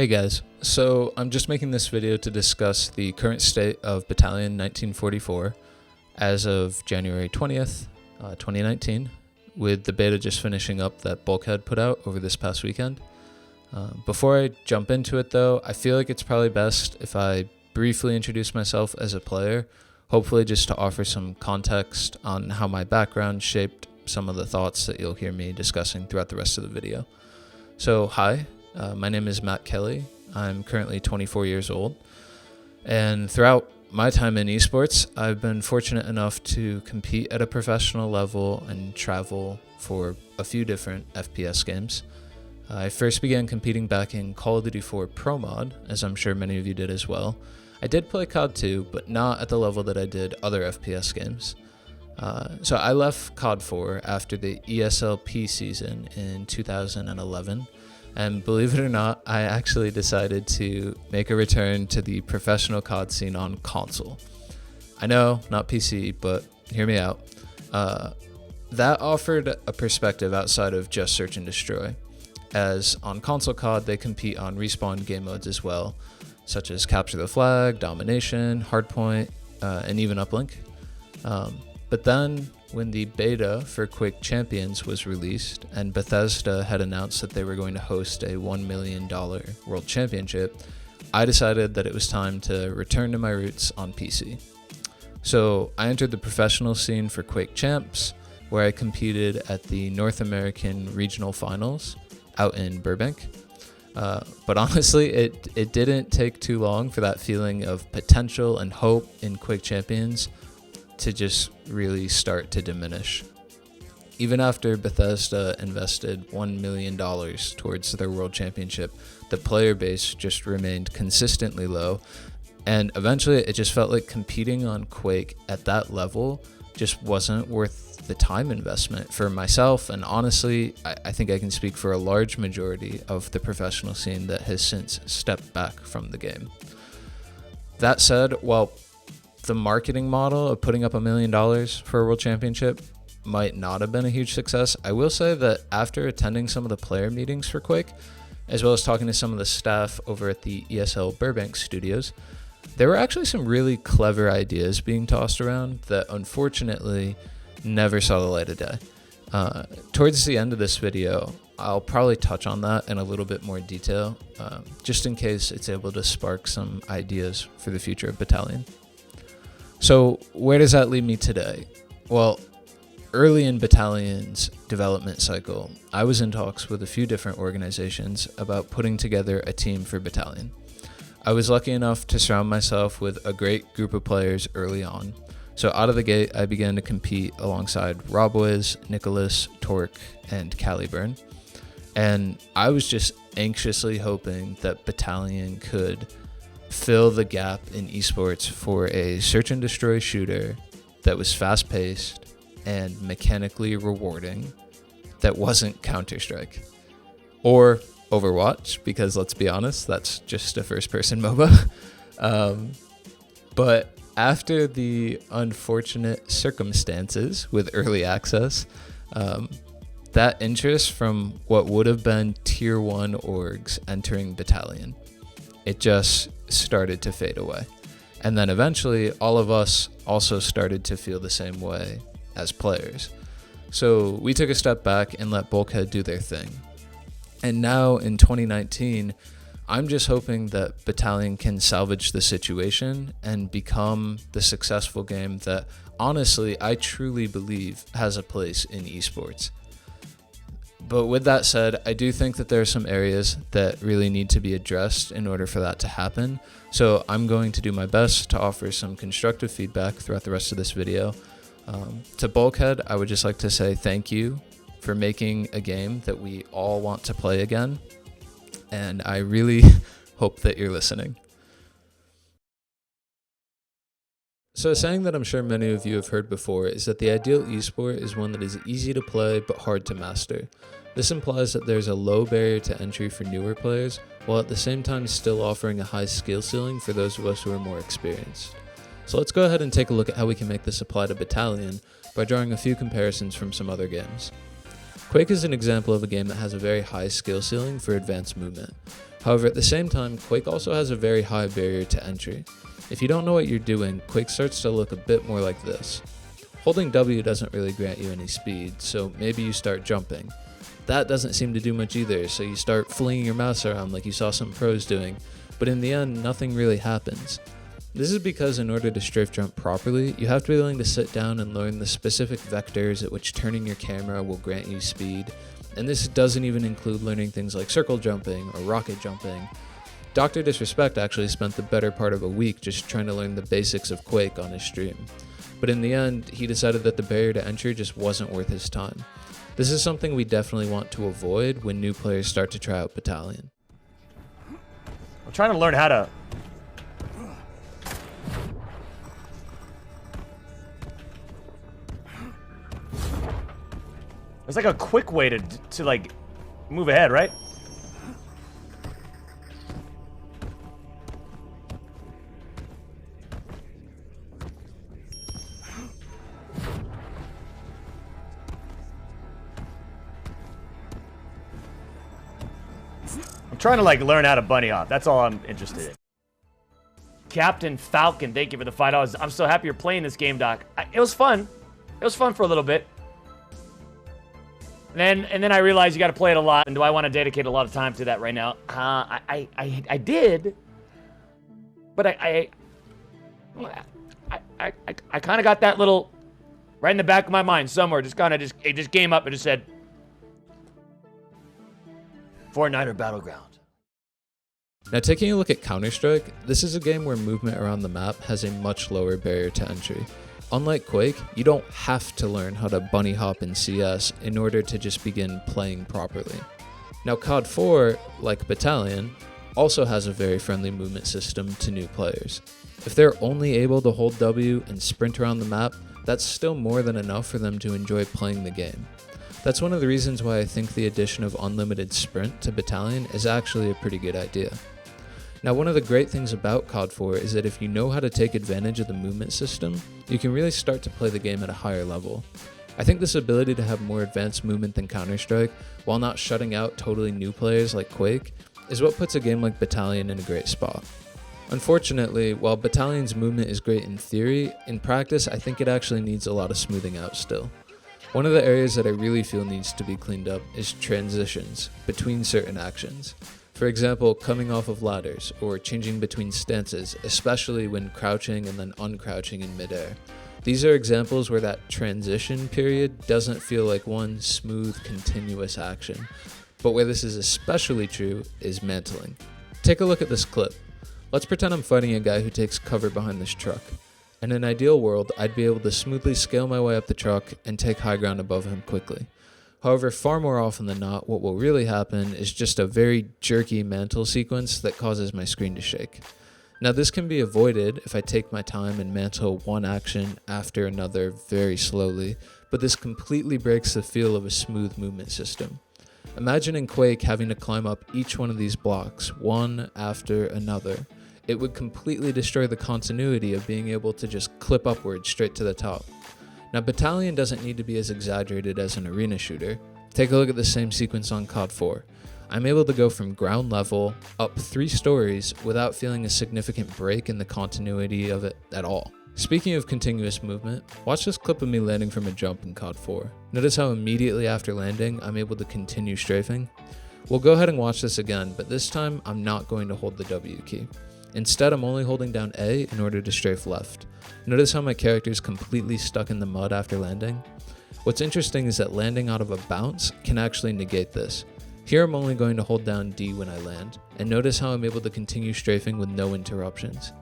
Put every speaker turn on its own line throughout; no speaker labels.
Hey guys, so I'm just making this video to discuss the current state of Battalion 1944 as of January 20th, 2019, with the beta just finishing up that Bulkhead put out over this past weekend. Before I jump into it though, I feel like it's probably best if I briefly introduce myself as a player, hopefully just to offer some context on how my background shaped some of the thoughts that you'll hear me discussing throughout the rest of the video. So hi. My name is MattKelly. I'm currently 24 years old, and throughout my time in esports, I've been fortunate enough to compete at a professional level and travel for a few different FPS games. I first began competing back in Call of Duty 4 Pro Mod, as I'm sure many of you did as well. I did play COD 2, but not at the level that I did other FPS games. So I left COD 4 after the ESLP season in 2011. And believe it or not, I actually decided to make a return to the professional COD scene on console. I know, not PC, but hear me out. That offered a perspective outside of just search and destroy, as on console COD they compete on respawn game modes as well, such as capture the flag, domination, hardpoint, and even uplink. But then, when the beta for Quake Champions was released and Bethesda had announced that they were going to host a $1 million World Championship, I decided that it was time to return to my roots on PC. So I entered the professional scene for Quake Champs, where I competed at the North American Regional Finals out in Burbank. But honestly, it didn't take too long for that feeling of potential and hope in Quake Champions to just really start to diminish. Even after Bethesda invested $1 million towards their World Championship, the player base just remained consistently low, and eventually it just felt like competing on Quake at that level just wasn't worth the time investment for myself, and honestly, I think I can speak for a large majority of the professional scene that has since stepped back from the game. That said, while the marketing model of putting up $1 million for a world championship might not have been a huge success, I will say that after attending some of the player meetings for Quake, as well as talking to some of the staff over at the ESL Burbank studios, there were actually some really clever ideas being tossed around that unfortunately never saw the light of day. Towards the end of this video, I'll probably touch on that in a little bit more detail, just in case it's able to spark some ideas for the future of Battalion. So where does that leave me today? Well, early in Battalion's development cycle, I was in talks with a few different organizations about putting together a team for Battalion. I was lucky enough to surround myself with a great group of players early on. So out of the gate, I began to compete alongside RobWiz, Nicholas, Torque, and Caliburn. And I was just anxiously hoping that Battalion could fill the gap in esports for a search and destroy shooter that was fast-paced and mechanically rewarding that wasn't Counter-Strike or Overwatch, because let's be honest, that's just a first-person MOBA. But after the unfortunate circumstances with early access, that interest from what would have been tier 1 orgs entering Battalion, it just started to fade away. And then eventually all of us also started to feel the same way as players. So we took a step back and let Bulkhead do their thing. And now in 2019, I'm just hoping that Battalion can salvage the situation and become the successful game that honestly I truly believe has a place in esports. But with that said, I do think that there are some areas that really need to be addressed in order for that to happen. So I'm going to do my best to offer some constructive feedback throughout the rest of this video. To Bulkhead, I would just like to say thank you for making a game that we all want to play again. And I really hope that you're listening. So a saying that I'm sure many of you have heard before is that the ideal esport is one that is easy to play but hard to master. This implies that there's a low barrier to entry for newer players, while at the same time still offering a high skill ceiling for those of us who are more experienced. So let's go ahead and take a look at how we can make this apply to Battalion by drawing a few comparisons from some other games. Quake is an example of a game that has a very high skill ceiling for advanced movement. However, at the same time, Quake also has a very high barrier to entry. If you don't know what you're doing, Quake starts to look a bit more like this. Holding W doesn't really grant you any speed, so maybe you start jumping. That doesn't seem to do much either, so you start flinging your mouse around like you saw some pros doing, but in the end, nothing really happens. This is because in order to strafe jump properly, you have to be willing to sit down and learn the specific vectors at which turning your camera will grant you speed, and this doesn't even include learning things like circle jumping or rocket jumping. Dr. Disrespect actually spent the better part of a week just trying to learn the basics of Quake on his stream. But in the end, he decided that the barrier to entry just wasn't worth his time. This is something we definitely want to avoid when new players start to try out Battalion.
I'm trying to learn how to... There's like a quick way to like move ahead, right? I'm trying to like learn how to bunny hop. That's all I'm interested in. Captain Falcon, thank you for the $5. I'm so happy you're playing this game, Doc. It was fun. It was fun for a little bit. And then I realized you got to play it a lot. And do I want to dedicate a lot of time to that right now? I did, but I kind of got that little right in the back of my mind somewhere. It just came up and just said, Fortnite or Battleground.
Now, taking a look at Counter-Strike, this is a game where movement around the map has a much lower barrier to entry. Unlike Quake, you don't have to learn how to bunny hop in CS in order to just begin playing properly. Now, COD 4, like Battalion, also has a very friendly movement system to new players. If they're only able to hold W and sprint around the map, that's still more than enough for them to enjoy playing the game. That's one of the reasons why I think the addition of unlimited sprint to Battalion is actually a pretty good idea. Now, one of the great things about COD 4 is that if you know how to take advantage of the movement system, you can really start to play the game at a higher level. I think this ability to have more advanced movement than Counter-Strike, while not shutting out totally new players like Quake, is what puts a game like Battalion in a great spot. Unfortunately, while Battalion's movement is great in theory, in practice I think it actually needs a lot of smoothing out still. One of the areas that I really feel needs to be cleaned up is transitions between certain actions. For example, coming off of ladders, or changing between stances, especially when crouching and then uncrouching in midair. These are examples where that transition period doesn't feel like one smooth, continuous action. But where this is especially true is mantling. Take a look at this clip. Let's pretend I'm fighting a guy who takes cover behind this truck. In an ideal world, I'd be able to smoothly scale my way up the truck and take high ground above him quickly. However, far more often than not, what will really happen is just a very jerky mantle sequence that causes my screen to shake. Now, this can be avoided if I take my time and mantle one action after another very slowly, but this completely breaks the feel of a smooth movement system. Imagine in Quake having to climb up each one of these blocks, one after another. It would completely destroy the continuity of being able to just clip upwards straight to the top. Now, Battalion doesn't need to be as exaggerated as an arena shooter. Take a look at the same sequence on COD 4. I'm able to go from ground level up 3 stories without feeling a significant break in the continuity of it at all. Speaking of continuous movement, watch this clip of me landing from a jump in COD 4. Notice how immediately after landing, I'm able to continue strafing? We'll go ahead and watch this again, but this time I'm not going to hold the W key. Instead, I'm only holding down A in order to strafe left. Notice how my character is completely stuck in the mud after landing? What's interesting is that landing out of a bounce can actually negate this. Here I'm only going to hold down D when I land, and notice how I'm able to continue strafing with no interruptions.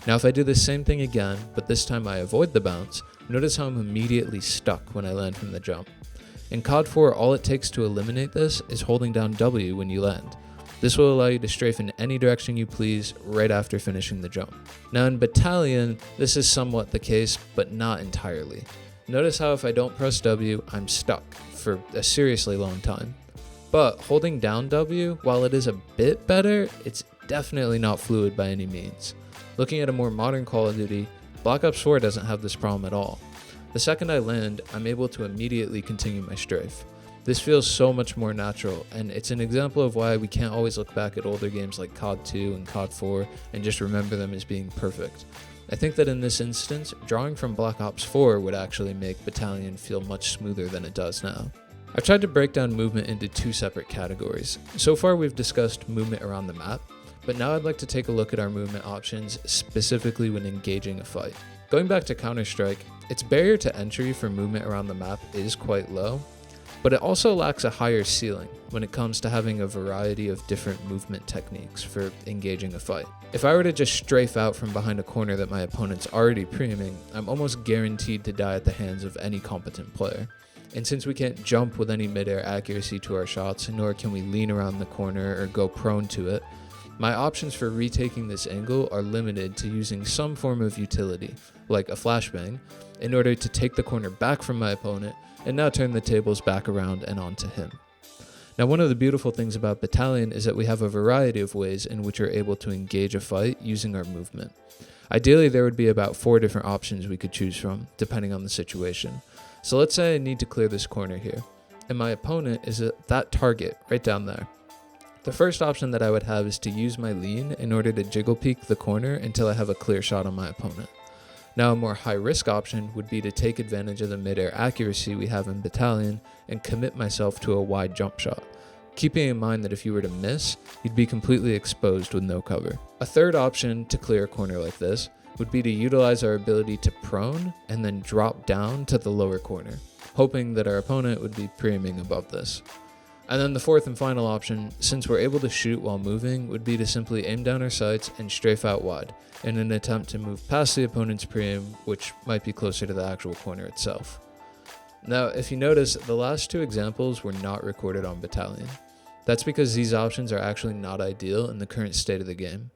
Now if I do the same thing again, but this time I avoid the bounce, notice how I'm immediately stuck when I land from the jump. In COD 4, all it takes to eliminate this is holding down W when you land. This will allow you to strafe in any direction you please right after finishing the jump. Now in Battalion, this is somewhat the case, but not entirely. Notice how if I don't press W, I'm stuck for a seriously long time. But holding down W, while it is a bit better, it's definitely not fluid by any means. Looking at a more modern Call of Duty, Black Ops 4 doesn't have this problem at all. The second I land, I'm able to immediately continue my strafe. This feels so much more natural, and it's an example of why we can't always look back at older games like COD 2 and COD 4 and just remember them as being perfect. I think that in this instance, drawing from Black Ops 4 would actually make Battalion feel much smoother than it does now. I've tried to break down movement into two separate categories. So far we've discussed movement around the map, but now I'd like to take a look at our movement options specifically when engaging a fight. Going back to Counter-Strike, its barrier to entry for movement around the map is quite low, but it also lacks a higher ceiling when it comes to having a variety of different movement techniques for engaging a fight. If I were to just strafe out from behind a corner that my opponent's already pre-aiming, I'm almost guaranteed to die at the hands of any competent player. And since we can't jump with any mid-air accuracy to our shots, nor can we lean around the corner or go prone to it, my options for retaking this angle are limited to using some form of utility, like a flashbang, in order to take the corner back from my opponent and now turn the tables back around and onto him. Now, one of the beautiful things about Battalion is that we have a variety of ways in which we're able to engage a fight using our movement. Ideally, there would be about 4 different options we could choose from, depending on the situation. So let's say I need to clear this corner here, and my opponent is at that target right down there. The first option that I would have is to use my lean in order to jiggle peek the corner until I have a clear shot on my opponent. Now, a more high-risk option would be to take advantage of the mid-air accuracy we have in Battalion and commit myself to a wide jump shot, keeping in mind that if you were to miss, you'd be completely exposed with no cover. A third option to clear a corner like this would be to utilize our ability to prone and then drop down to the lower corner, hoping that our opponent would be pre-aiming above this. And then the fourth and final option, since we're able to shoot while moving, would be to simply aim down our sights and strafe out wide in an attempt to move past the opponent's pre-aim, which might be closer to the actual corner itself. Now, if you notice, the last 2 examples were not recorded on Battalion. That's because these options are actually not ideal in the current state of the game.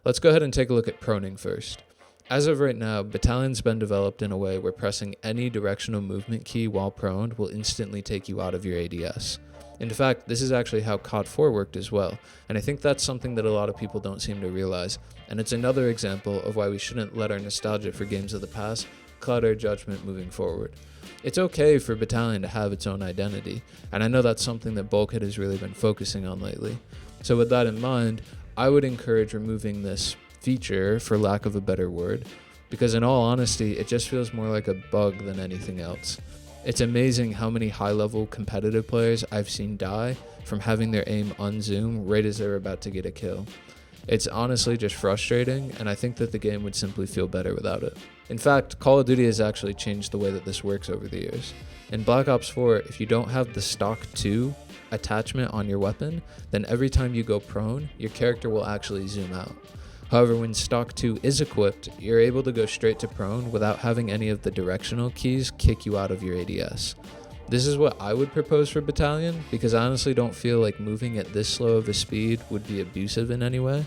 Let's go ahead and take a look at proning first. As of right now, Battalion's been developed in a way where pressing any directional movement key while proned will instantly take you out of your ADS. In fact, this is actually how COD 4 worked as well, and I think that's something that a lot of people don't seem to realize, and it's another example of why we shouldn't let our nostalgia for games of the past cloud our judgment moving forward. It's okay for Battalion to have its own identity, and I know that's something that Bulkhead has really been focusing on lately. So with that in mind, I would encourage removing this feature, for lack of a better word, because in all honesty, it just feels more like a bug than anything else. It's amazing how many high-level competitive players I've seen die from having their aim unzoom right as they're about to get a kill. It's honestly just frustrating, and I think that the game would simply feel better without it. In fact, Call of Duty has actually changed the way that this works over the years. In Black Ops 4, if you don't have the stock 2 attachment on your weapon, then every time you go prone, your character will actually zoom out. However, when stock 2 is equipped, you're able to go straight to prone without having any of the directional keys kick you out of your ADS. This is what I would propose for Battalion, because I honestly don't feel like moving at this slow of a speed would be abusive in any way.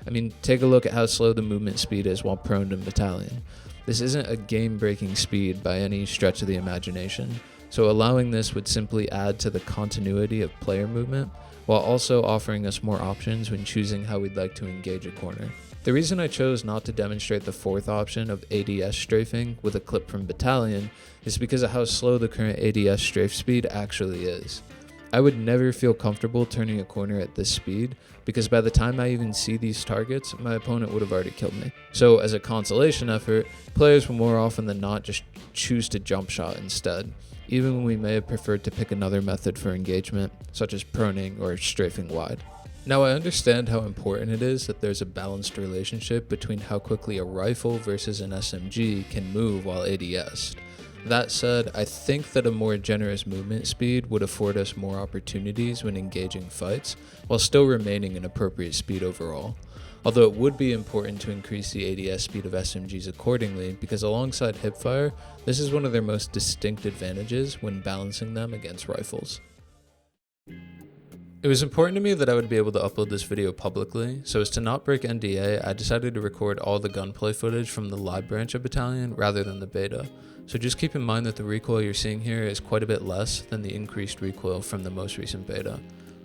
I mean, take a look at how slow the movement speed is while proned in Battalion. This isn't a game-breaking speed by any stretch of the imagination, so allowing this would simply add to the continuity of player movement, while also offering us more options when choosing how we'd like to engage a corner. The reason I chose not to demonstrate the fourth option of ADS strafing with a clip from Battalion is because of how slow the current ADS strafe speed actually is. I would never feel comfortable turning a corner at this speed, because by the time I even see these targets, my opponent would have already killed me. So as a consolation effort, players will more often than not just choose to jump shot instead, even when we may have preferred to pick another method for engagement, such as proning or strafing wide. Now, I understand how important it is that there's a balanced relationship between how quickly a rifle versus an SMG can move while ADS'd. That said, I think that a more generous movement speed would afford us more opportunities when engaging fights, while still remaining an appropriate speed overall. Although it would be important to increase the ADS speed of SMGs accordingly, because alongside hipfire, this is one of their most distinct advantages when balancing them against rifles. It was important to me that I would be able to upload this video publicly, so as to not break NDA, I decided to record all the gunplay footage from the live branch of Battalion rather than the beta. So just keep in mind that the recoil you're seeing here is quite a bit less than the increased recoil from the most recent beta.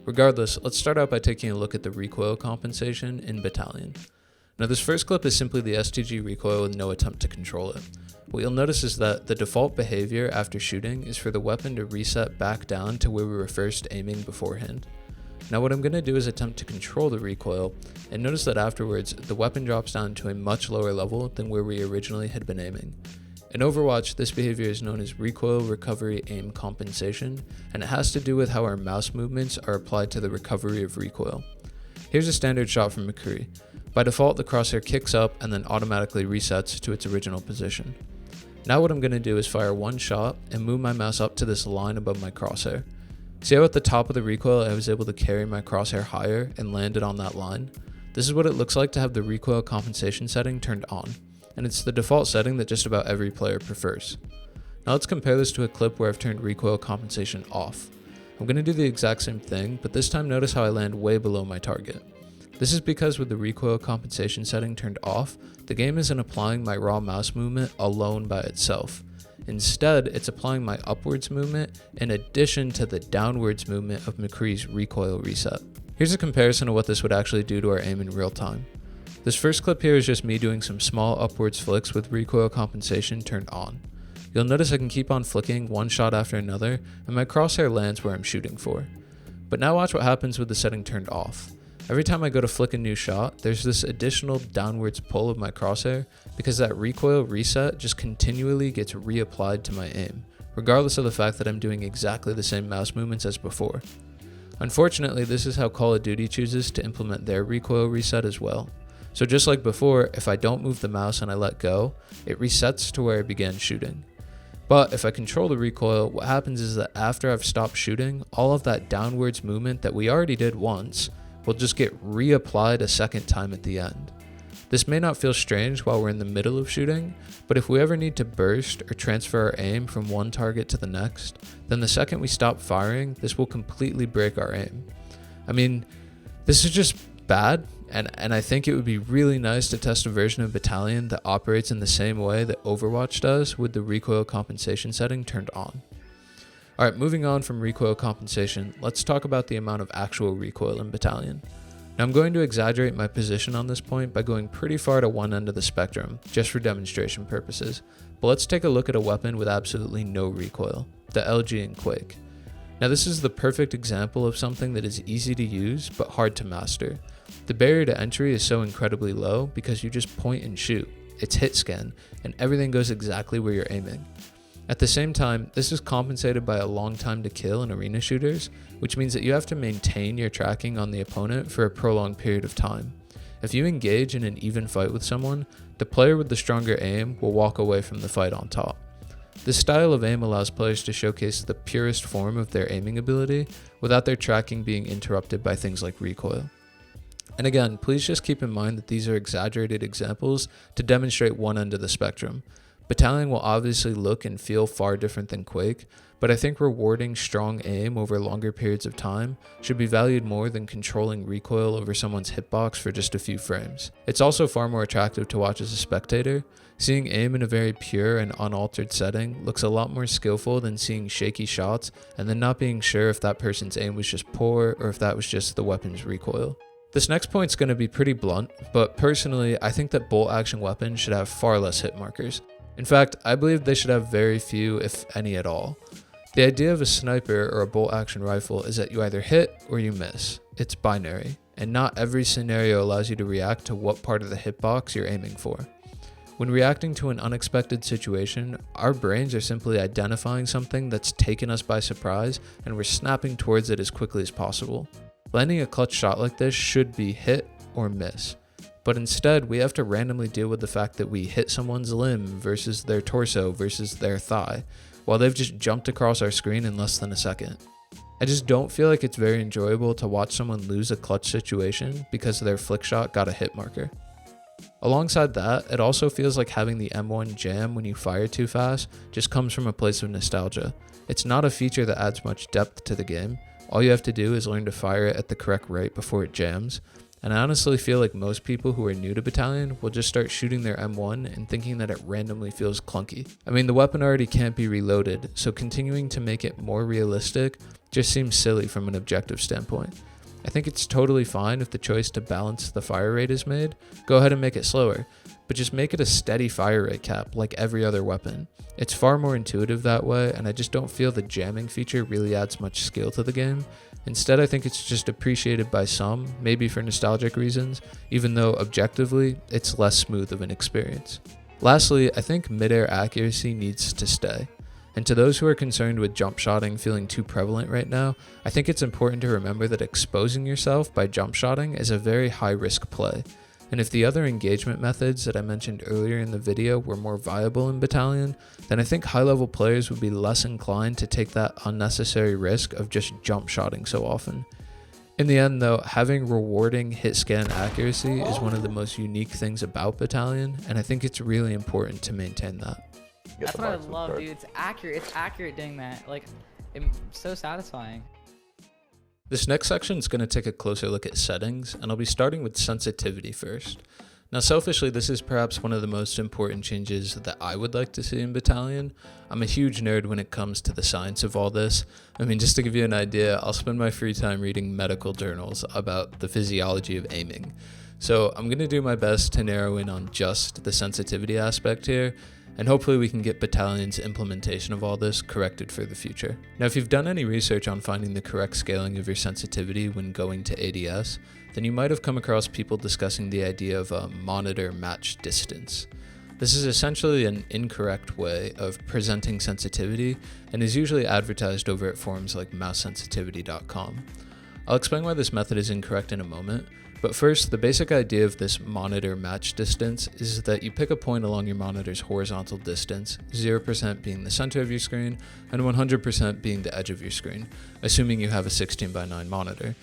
Regardless, let's start out by taking a look at the recoil compensation in Battalion. Now this first clip is simply the STG recoil with no attempt to control it. what you'll notice is that the default behavior after shooting is for the weapon to reset back down to where we were first aiming beforehand. Now what I'm going to do is attempt to control the recoil, and notice that afterwards the weapon drops down to a much lower level than where we originally had been aiming. In Overwatch, this behavior is known as Recoil Recovery Aim Compensation, and it has to do with how our mouse movements are applied to the recovery of recoil. Here's a standard shot from McCree. By default, the crosshair kicks up and then automatically resets to its original position. Now what I'm going to do is fire one shot and move my mouse up to this line above my crosshair. See how at the top of the recoil I was able to carry my crosshair higher and land it on that line? This is what it looks like to have the recoil compensation setting turned on, and it's the default setting that just about every player prefers. Now let's compare this to a clip where I've turned recoil compensation off. I'm going to do the exact same thing, but this time notice how I land way below my target. This is because with the recoil compensation setting turned off, the game isn't applying my raw mouse movement alone by itself. Instead, it's applying my upwards movement in addition to the downwards movement of McCree's recoil reset. Here's a comparison of what this would actually do to our aim in real time. This first clip here is just me doing some small upwards flicks with recoil compensation turned on. You'll notice I can keep on flicking one shot after another, and my crosshair lands where I'm shooting for. But now watch what happens with the setting turned off. Every time I go to flick a new shot, there's this additional downwards pull of my crosshair because that recoil reset just continually gets reapplied to my aim, regardless of the fact that I'm doing exactly the same mouse movements as before. Unfortunately, this is how Call of Duty chooses to implement their recoil reset as well. So just like before, if I don't move the mouse and I let go, it resets to where I began shooting. But if I control the recoil, what happens is that after I've stopped shooting, all of that downwards movement that we already did once will just get reapplied a second time at the end. This may not feel strange while we're in the middle of shooting, but if we ever need to burst or transfer our aim from one target to the next, then the second we stop firing, this will completely break our aim. I mean, this is just bad, and I think it would be really nice to test a version of Battalion that operates in the same way that Overwatch does with the recoil compensation setting turned on. Alright, moving on from recoil compensation, let's talk about the amount of actual recoil in Battalion. Now I'm going to exaggerate my position on this point by going pretty far to one end of the spectrum, just for demonstration purposes, but let's take a look at a weapon with absolutely no recoil, the LG in Quake. Now this is the perfect example of something that is easy to use but hard to master. The barrier to entry is so incredibly low because you just point and shoot, it's hit scan, and everything goes exactly where you're aiming. At the same time, this is compensated by a long time to kill in arena shooters, which means that you have to maintain your tracking on the opponent for a prolonged period of time. If you engage in an even fight with someone, the player with the stronger aim will walk away from the fight on top. This style of aim allows players to showcase the purest form of their aiming ability without their tracking being interrupted by things like recoil. And again, please just keep in mind that these are exaggerated examples to demonstrate one end of the spectrum. Battalion will obviously look and feel far different than Quake, but I think rewarding strong aim over longer periods of time should be valued more than controlling recoil over someone's hitbox for just a few frames. It's also far more attractive to watch as a spectator. Seeing aim in a very pure and unaltered setting looks a lot more skillful than seeing shaky shots and then not being sure if that person's aim was just poor or if that was just the weapon's recoil. This next point's going to be pretty blunt, but personally I think that bolt action weapons should have far less hit markers. In fact, I believe they should have very few, if any at all. The idea of a sniper or a bolt-action rifle is that you either hit or you miss. It's binary, and not every scenario allows you to react to what part of the hitbox you're aiming for. When reacting to an unexpected situation, our brains are simply identifying something that's taken us by surprise, and we're snapping towards it as quickly as possible. Landing a clutch shot like this should be hit or miss. But instead, we have to randomly deal with the fact that we hit someone's limb versus their torso versus their thigh, while they've just jumped across our screen in less than a second. I just don't feel like it's very enjoyable to watch someone lose a clutch situation because their flick shot got a hit marker. Alongside that, it also feels like having the M1 jam when you fire too fast just comes from a place of nostalgia. It's not a feature that adds much depth to the game. All you have to do is learn to fire it at the correct rate before it jams. And I honestly feel like most people who are new to Battalion will just start shooting their M1 and thinking that it randomly feels clunky. I mean, the weapon already can't be reloaded, so continuing to make it more realistic just seems silly from an objective standpoint. I think it's totally fine if the choice to balance the fire rate is made. Go ahead and make it slower. but just make it a steady fire rate cap like every other weapon. It's far more intuitive that way, and I just don't feel the jamming feature really adds much skill to the game. Instead, I think it's just appreciated by some, maybe for nostalgic reasons, even though objectively, it's less smooth of an experience. Lastly, I think mid-air accuracy needs to stay. And to those who are concerned with jump shotting feeling too prevalent right now, I think it's important to remember that exposing yourself by jump shotting is a very high risk play. And if the other engagement methods that I mentioned earlier in the video were more viable in Battalion, then I think high level players would be less inclined to take that unnecessary risk of just jump shotting so often. In the end though, having rewarding hit scan accuracy is one of the most unique things about Battalion, and I think it's really important to maintain that.
That's what I love, dude. It's accurate doing that. Like, it's so satisfying.
This next section is going to take a closer look at settings, and I'll be starting with sensitivity first. Now selfishly, this is perhaps one of the most important changes that I would like to see in Battalion. I'm a huge nerd when it comes to the science of all this. I mean, just to give you an idea, I'll spend my free time reading medical journals about the physiology of aiming. So I'm going to do my best to narrow in on just the sensitivity aspect here, and hopefully we can get Battalion's implementation of all this corrected for the future. Now, if you've done any research on finding the correct scaling of your sensitivity when going to ADS, then you might have come across people discussing the idea of a monitor match distance. This is essentially an incorrect way of presenting sensitivity and is usually advertised over at forums like mousesensitivity.com. I'll explain why this method is incorrect in a moment, but first, the basic idea of this monitor match distance is that you pick a point along your monitor's horizontal distance, 0% being the center of your screen and 100% being the edge of your screen, assuming you have a 16:9 monitor.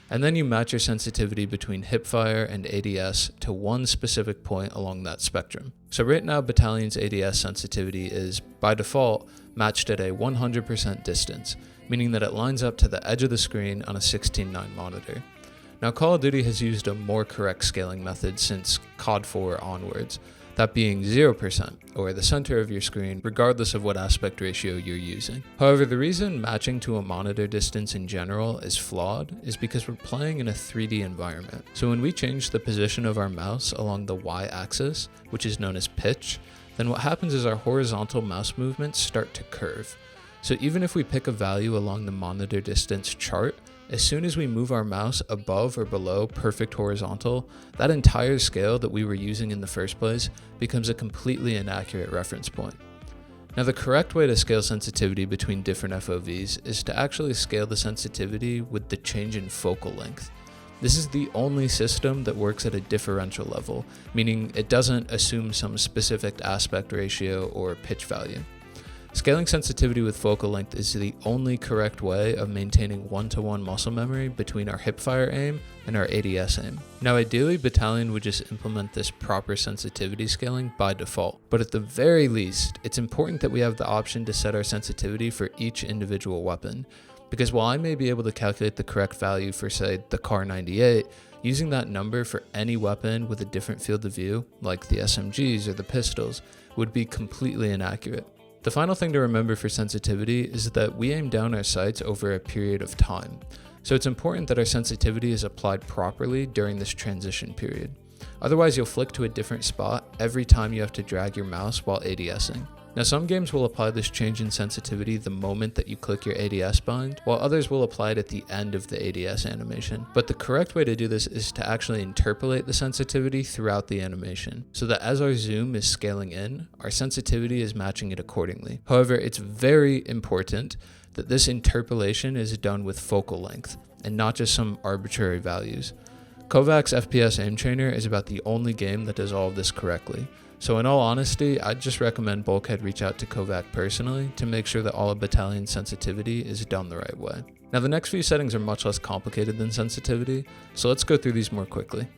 And then you match your sensitivity between hipfire and ADS to one specific point along that spectrum. So right now, Battalion's ADS sensitivity is, by default, matched at a 100% distance, meaning that it lines up to the edge of the screen on a 16:9 monitor. Now, Call of Duty has used a more correct scaling method since COD 4 onwards, that being 0%, or the center of your screen, regardless of what aspect ratio you're using. However, the reason matching to a monitor distance in general is flawed is because we're playing in a 3D environment. So when we change the position of our mouse along the y-axis, which is known as pitch, then what happens is our horizontal mouse movements start to curve. So even if we pick a value along the monitor distance chart, as soon as we move our mouse above or below perfect horizontal, that entire scale that we were using in the first place becomes a completely inaccurate reference point. Now, the correct way to scale sensitivity between different FOVs is to actually scale the sensitivity with the change in focal length. This is the only system that works at a differential level, meaning it doesn't assume some specific aspect ratio or pitch value. Scaling sensitivity with focal length is the only correct way of maintaining one-to-one muscle memory between our hipfire aim and our ADS aim. Now, ideally, Battalion would just implement this proper sensitivity scaling by default, but at the very least, it's important that we have the option to set our sensitivity for each individual weapon, because while I may be able to calculate the correct value for, say, the Kar 98, using that number for any weapon with a different field of view, like the SMGs or the pistols, would be completely inaccurate. The final thing to remember for sensitivity is that we aim down our sights over a period of time, so it's important that our sensitivity is applied properly during this transition period. Otherwise, you'll flick to a different spot every time you have to drag your mouse while ADSing. Now, some games will apply this change in sensitivity the moment that you click your ADS bind, while others will apply it at the end of the ADS animation. But the correct way to do this is to actually interpolate the sensitivity throughout the animation, so that as our zoom is scaling in, our sensitivity is matching it accordingly. However, it's very important that this interpolation is done with focal length, and not just some arbitrary values. Kovac's FPS Aim Trainer is about the only game that does all of this correctly. So in all honesty, I'd just recommend Bulkhead reach out to Kovac personally to make sure that all of Battalion's sensitivity is done the right way. Now, the next few settings are much less complicated than sensitivity, so let's go through these more quickly.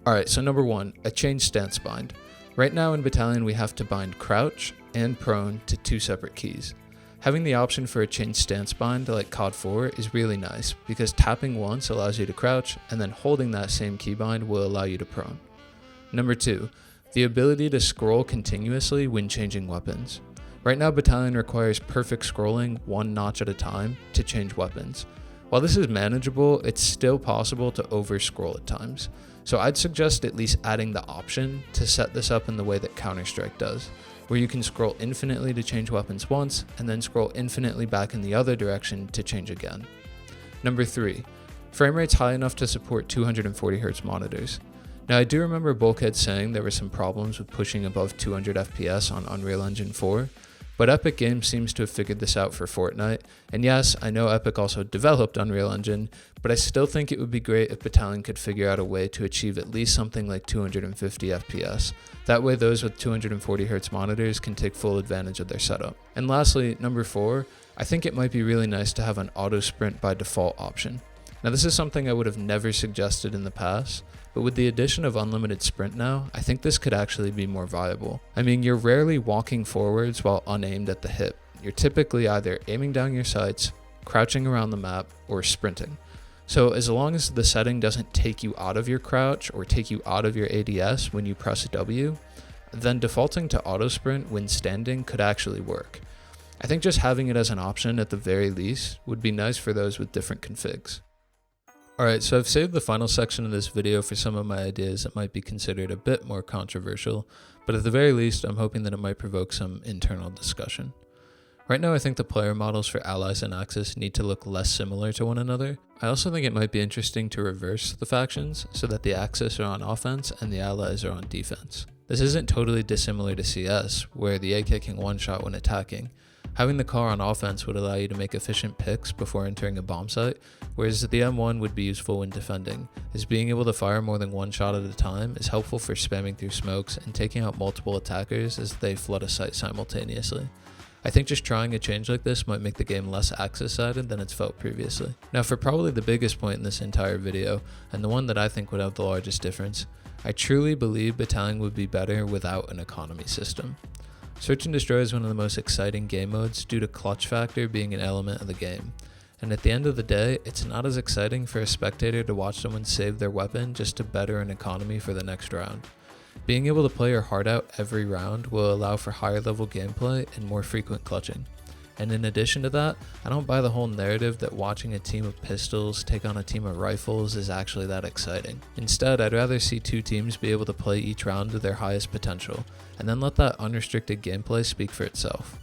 Alright, so number 1, a change stance bind. Right now in Battalion we have to bind crouch and prone to 2 separate keys. Having the option for a change stance bind like COD 4 is really nice, because tapping once allows you to crouch, and then holding that same keybind will allow you to prone. Number 2, the ability to scroll continuously when changing weapons. Right now, Battalion requires perfect scrolling one notch at a time to change weapons. While this is manageable, it's still possible to over-scroll at times. So I'd suggest at least adding the option to set this up in the way that Counter-Strike does, where you can scroll infinitely to change weapons once, and then scroll infinitely back in the other direction to change again. Number 3, frame rates high enough to support 240Hz monitors. Now I do remember Bulkhead saying there were some problems with pushing above 200 FPS on Unreal Engine 4, but Epic Games seems to have figured this out for Fortnite, and yes, I know Epic also developed Unreal Engine, but I still think it would be great if Battalion could figure out a way to achieve at least something like 250 FPS. That way those with 240Hz monitors can take full advantage of their setup. And lastly, number 4, I think it might be really nice to have an auto sprint by default option. Now this is something I would have never suggested in the past, but with the addition of unlimited sprint now, I think this could actually be more viable. I mean, you're rarely walking forwards while unaimed at the hip. You're typically either aiming down your sights, crouching around the map, or sprinting. So as long as the setting doesn't take you out of your crouch or take you out of your ADS when you press W, then defaulting to auto sprint when standing could actually work. I think just having it as an option at the very least would be nice for those with different configs. Alright, so I've saved the final section of this video for some of my ideas that might be considered a bit more controversial, but at the very least I'm hoping that it might provoke some internal discussion. Right now I think the player models for Allies and Axis need to look less similar to one another. I also think it might be interesting to reverse the factions so that the Axis are on offense and the Allies are on defense. This isn't totally dissimilar to CS, where the AK can one-shot when attacking. Having the car on offense would allow you to make efficient picks before entering a bomb site, whereas the M1 would be useful when defending, as being able to fire more than one shot at a time is helpful for spamming through smokes and taking out multiple attackers as they flood a site simultaneously. I think just trying a change like this might make the game less Axis-sided than it's felt previously. Now for probably the biggest point in this entire video, and the one that I think would have the largest difference, I truly believe Battalion would be better without an economy system. Search and Destroy is one of the most exciting game modes due to clutch factor being an element of the game. And at the end of the day, it's not as exciting for a spectator to watch someone save their weapon just to better an economy for the next round. Being able to play your heart out every round will allow for higher level gameplay and more frequent clutching. And in addition to that, I don't buy the whole narrative that watching a team of pistols take on a team of rifles is actually that exciting. Instead, I'd rather see two teams be able to play each round to their highest potential, and then let that unrestricted gameplay speak for itself.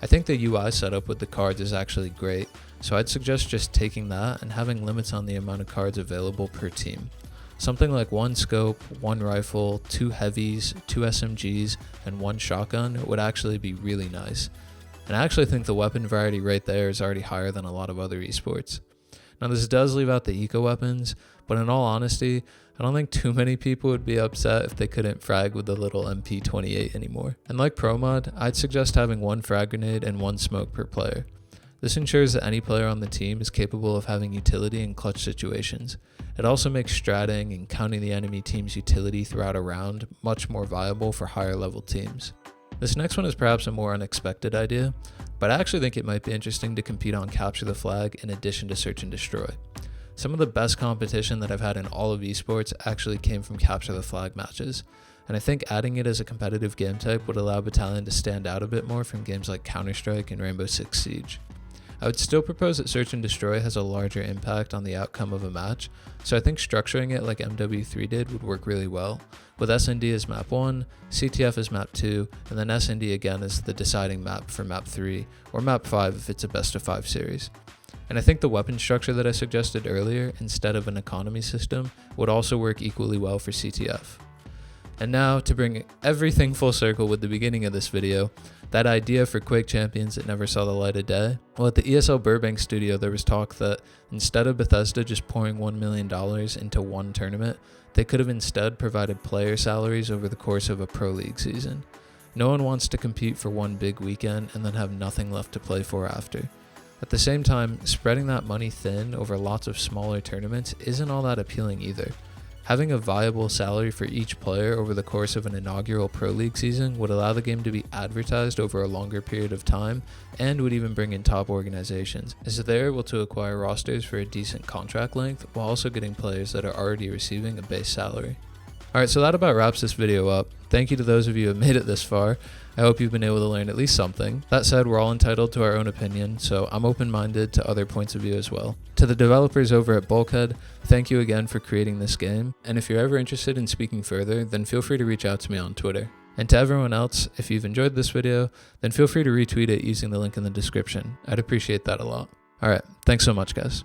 I think the UI setup with the cards is actually great, so I'd suggest just taking that and having limits on the amount of cards available per team. Something like 1 scope, 1 rifle, 2 heavies, 2 SMGs, and 1 shotgun would actually be really nice. And I actually think the weapon variety right there is already higher than a lot of other esports. Now this does leave out the eco weapons, but in all honesty, I don't think too many people would be upset if they couldn't frag with the little MP28 anymore. And like Pro Mod, I'd suggest having 1 frag grenade and 1 smoke per player. This ensures that any player on the team is capable of having utility in clutch situations. It also makes stratting and counting the enemy team's utility throughout a round much more viable for higher level teams. This next one is perhaps a more unexpected idea, but I actually think it might be interesting to compete on Capture the Flag in addition to Search and Destroy. Some of the best competition that I've had in all of esports actually came from Capture the Flag matches, and I think adding it as a competitive game type would allow Battalion to stand out a bit more from games like Counter-Strike and Rainbow Six Siege. I would still propose that Search and Destroy has a larger impact on the outcome of a match, so I think structuring it like MW3 did would work really well, with SND as map 1, CTF as map 2, and then SND again as the deciding map for map 3, or map 5 if it's a best of 5 series. And I think the weapon structure that I suggested earlier, instead of an economy system, would also work equally well for CTF. And now, to bring everything full circle with the beginning of this video, that idea for Quake Champions that never saw the light of day. Well, at the ESL Burbank studio, there was talk that instead of Bethesda just pouring $1 million into one tournament, they could have instead provided player salaries over the course of a pro league season. No one wants to compete for one big weekend and then have nothing left to play for after. At the same time, spreading that money thin over lots of smaller tournaments isn't all that appealing either. Having a viable salary for each player over the course of an inaugural Pro League season would allow the game to be advertised over a longer period of time and would even bring in top organizations, as they're able to acquire rosters for a decent contract length while also getting players that are already receiving a base salary. Alright, so that about wraps this video up. Thank you to those of you who have made it this far. I hope you've been able to learn at least something. That said, we're all entitled to our own opinion, so I'm open-minded to other points of view as well. To the developers over at Bulkhead, thank you again for creating this game, and if you're ever interested in speaking further, then feel free to reach out to me on Twitter. And to everyone else, if you've enjoyed this video, then feel free to retweet it using the link in the description. I'd appreciate that a lot. Alright, thanks so much guys.